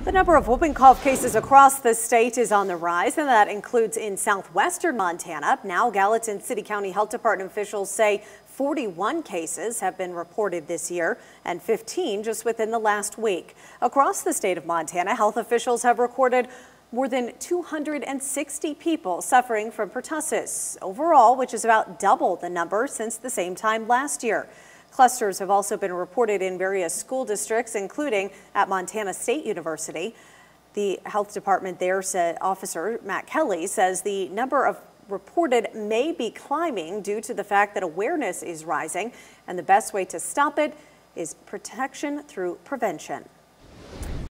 The number of whooping cough cases across the state is on the rise, and that includes in southwestern Montana. Now, Gallatin City County Health Department officials say 41 cases have been reported this year and 15 just within the last week. Across the state of Montana, health officials have recorded more than 260 people suffering from pertussis overall, which is about double the number since the same time last year. Clusters have also been reported in various school districts, including at Montana State University. The health department there said Officer Matt Kelly says the number of reported may be climbing due to the fact that awareness is rising, and the best way to stop it is protection through prevention.